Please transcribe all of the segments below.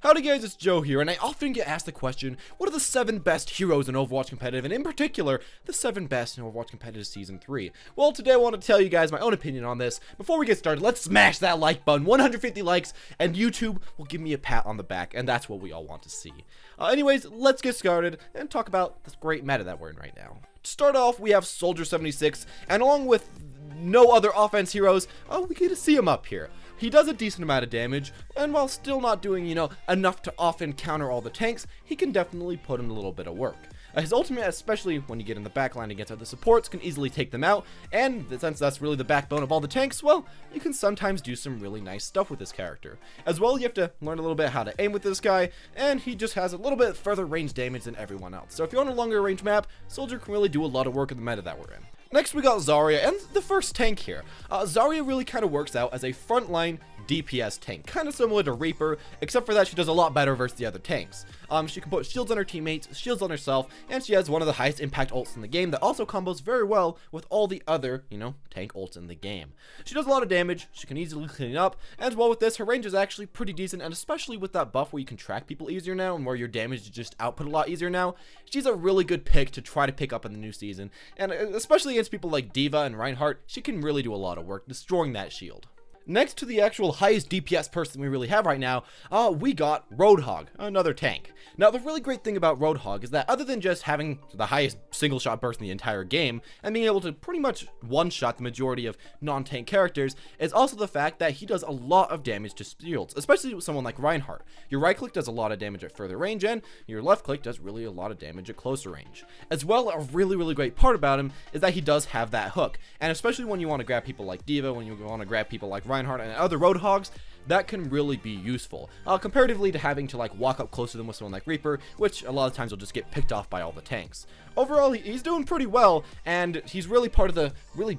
Howdy guys, it's Joe here, and I often get asked the question, what are the 7 best heroes in Overwatch Competitive, and in particular, the 7 best in Overwatch Competitive Season 3. Well, today I want to tell you guys my own opinion on this. Before we get started, let's smash that like button, 150 likes, and YouTube will give me a pat on the back, and that's what we all want to see. Anyways, let's get started and talk about this great meta that we're in right now. To start off, we have Soldier 76, and along with no other offense heroes, we get to see him up here. He does a decent amount of damage, and while still not doing, enough to often counter all the tanks, he can definitely put in a little bit of work. His ultimate, especially when you get in the backline against other supports, can easily take them out, and since that's really the backbone of all the tanks, well, you can sometimes do some really nice stuff with this character. As well, you have to learn a little bit how to aim with this guy, and he just has a little bit further range damage than everyone else. So if you're on a longer range map, Soldier can really do a lot of work in the meta that we're in. Next, we got Zarya, and the first tank here. Zarya really kind of works out as a frontline DPS tank, kind of similar to Reaper, except for that she does a lot better versus the other tanks. She can put shields on her teammates, shields on herself, and she has one of the highest impact ults in the game that also combos very well with all the other, tank ults in the game. She does a lot of damage, she can easily clean up, and as well with this, her range is actually pretty decent, and especially with that buff where you can track people easier now, and where your damage is just output a lot easier now, she's a really good pick to try to pick up in the new season, and especially against people like D.Va and Reinhardt, she can really do a lot of work destroying that shield. Next to the actual highest DPS person we really have right now, we got Roadhog, another tank. Now, the really great thing about Roadhog is that other than just having the highest single shot burst in the entire game, and being able to pretty much one-shot the majority of non-tank characters, is also the fact that he does a lot of damage to shields, especially with someone like Reinhardt. Your right click does a lot of damage at further range, and your left click does really a lot of damage at closer range. As well, a really great part about him is that he does have that hook, and especially when you want to grab people like D.Va, when you want to grab people like Reinhardt and other Roadhogs, that can really be useful, comparatively to having to walk up close to them with someone like Reaper, which a lot of times will just get picked off by all the tanks. Overall, he's doing pretty well, and he's really part of the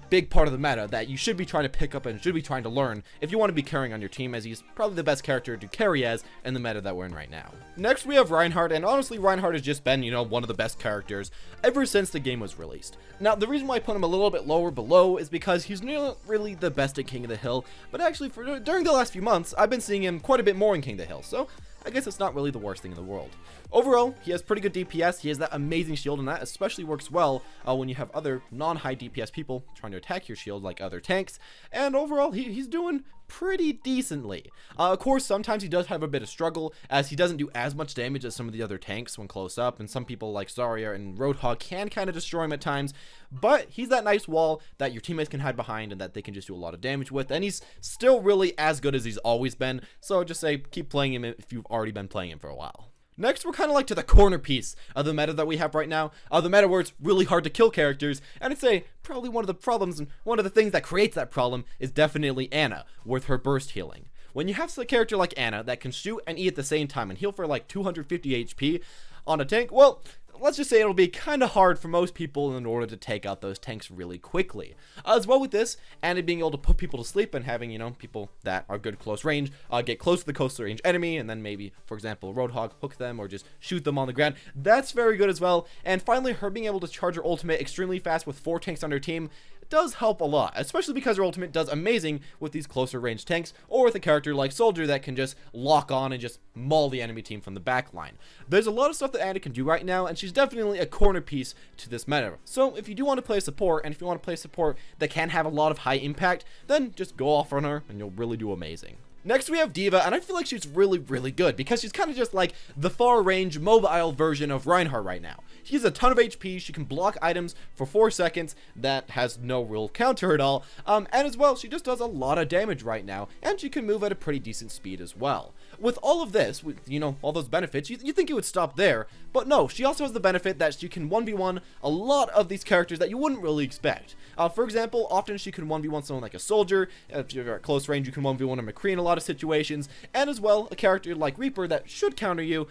big part of the meta that you should be trying to pick up and should be trying to learn if you want to be carrying on your team, as he's probably the best character to carry as in the meta that we're in right now. Next, we have Reinhardt, and honestly, Reinhardt has just been, one of the best characters ever since the game was released. Now, the reason why I put him a little bit lower below is because he's not really the best at King of the Hill, but actually, during the last few months, I've been seeing him quite a bit more in King of the Hill, so I guess it's not really the worst thing in the world. Overall, he has pretty good DPS, he has that amazing shield, and that especially works well when you have other non-high DPS people trying to attack your shield like other tanks, and overall, he's doing pretty decently. Of course, sometimes he does have a bit of struggle, as he doesn't do as much damage as some of the other tanks when close up, and some people like Zarya and Roadhog can kind of destroy him at times, but he's that nice wall that your teammates can hide behind and that they can just do a lot of damage with, and he's still really as good as he's always been, so just say keep playing him if you've already been playing him for a while. Next, we're kind of to the corner piece of the meta that we have right now, the meta where it's really hard to kill characters, and I'd say probably one of the problems and one of the things that creates that problem is definitely Ana with her burst healing. When you have a character like Ana that can shoot and E at the same time and heal for 250 HP on a tank, well, let's just say it'll be kind of hard for most people in order to take out those tanks really quickly. As well with this, and it being able to put people to sleep and having, people that are good close range, get close to the close range enemy, and then maybe, for example, Roadhog hook them or just shoot them on the ground. That's very good as well. And finally, her being able to charge her ultimate extremely fast with 4 tanks on her team does help a lot, especially because her ultimate does amazing with these closer range tanks, or with a character like Soldier that can just lock on and just maul the enemy team from the back line. There's a lot of stuff that Ana can do right now, and she's definitely a corner piece to this meta. So if you do want to play support, and if you want to play support that can have a lot of high impact, then just go off on her and you'll really do amazing. Next, we have D.Va, and I feel like she's really good because she's kind of just like the far range mobile version of Reinhardt right now. She has a ton of HP, she can block items for 4 seconds, that has no real counter at all, and as well, she just does a lot of damage right now, and she can move at a pretty decent speed as well. With all of this, with, all those benefits, you think it would stop there, but no, she also has the benefit that she can 1v1 a lot of these characters that you wouldn't really expect. For example, often she can 1v1 someone like a Soldier. If you're at close range, you can 1v1 a McCree in a lot of situations, and as well, a character like Reaper that should counter you,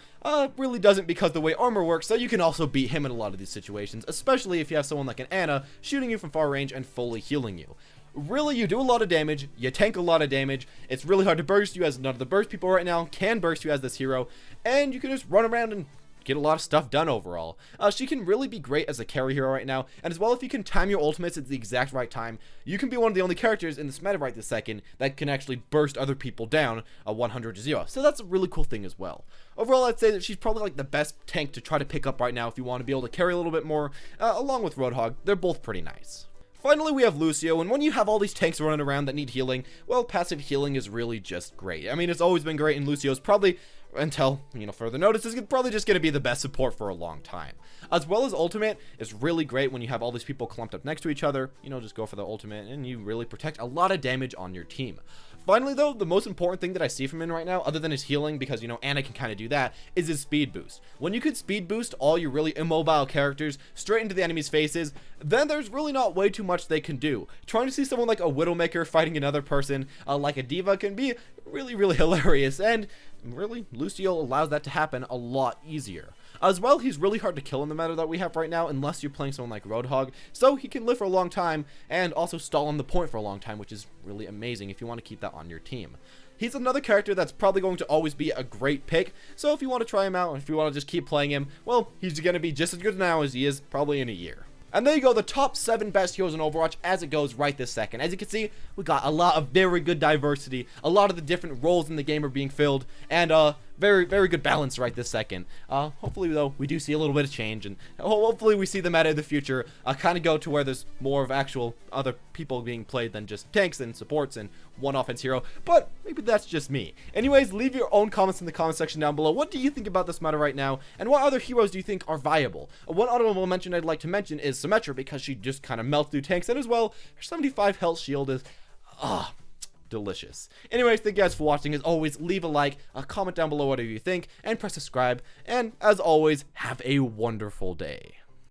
really doesn't because the way armor works, so you can also beat him in a lot of these situations, especially if you have someone like an Ana shooting you from far range and fully healing you. Really, you do a lot of damage, you tank a lot of damage, it's really hard to burst you, as none of the burst people right now can burst you as this hero, and you can just run around and get a lot of stuff done overall. She can really be great as a carry hero right now, and as well, if you can time your ultimates at the exact right time, you can be one of the only characters in this meta right this second that can actually burst other people down 100-0. So that's a really cool thing as well. Overall, I'd say that she's probably like the best tank to try to pick up right now if you want to be able to carry a little bit more, along with Roadhog. They're both pretty nice. Finally, we have Lucio, and when you have all these tanks running around that need healing, well, passive healing is really just great. I mean, it's always been great, and Lucio's probably, until, further notice, is probably just going to be the best support for a long time. As well as ultimate is really great when you have all these people clumped up next to each other. Just go for the ultimate, and you really protect a lot of damage on your team. Finally, though, the most important thing that I see from him right now, other than his healing, because, Ana can kind of do that, is his speed boost. When you could speed boost all your really immobile characters straight into the enemy's faces, then there's really not way too much they can do. Trying to see someone like a Widowmaker fighting another person like a diva can be really, really hilarious, and really, Lucio allows that to happen a lot easier. As well, he's really hard to kill in the meta that we have right now, unless you're playing someone like Roadhog, so he can live for a long time, and also stall on the point for a long time, which is really amazing if you want to keep that on your team. He's another character that's probably going to always be a great pick, so if you want to try him out, if you want to just keep playing him, well, he's going to be just as good now as he is probably in a year. And there you go, the top 7 best heroes in Overwatch as it goes right this second. As you can see, we got a lot of very good diversity. A lot of the different roles in the game are being filled, and very, very good balance right this second. Hopefully, though, we do see a little bit of change, and hopefully we see the meta in the future kind of go to where there's more of actual other people being played than just tanks and supports and one offense hero, but maybe that's just me. Anyways, leave your own comments in the comment section down below. What do you think about this meta right now, and what other heroes do you think are viable? One honorable mention I'd like to mention is Symmetra, because she just kind of melts through tanks, and as well, her 75 health shield is delicious. Anyways, thank you guys for watching. As always, leave a like, comment down below whatever you think, and press subscribe, and as always, have a wonderful day.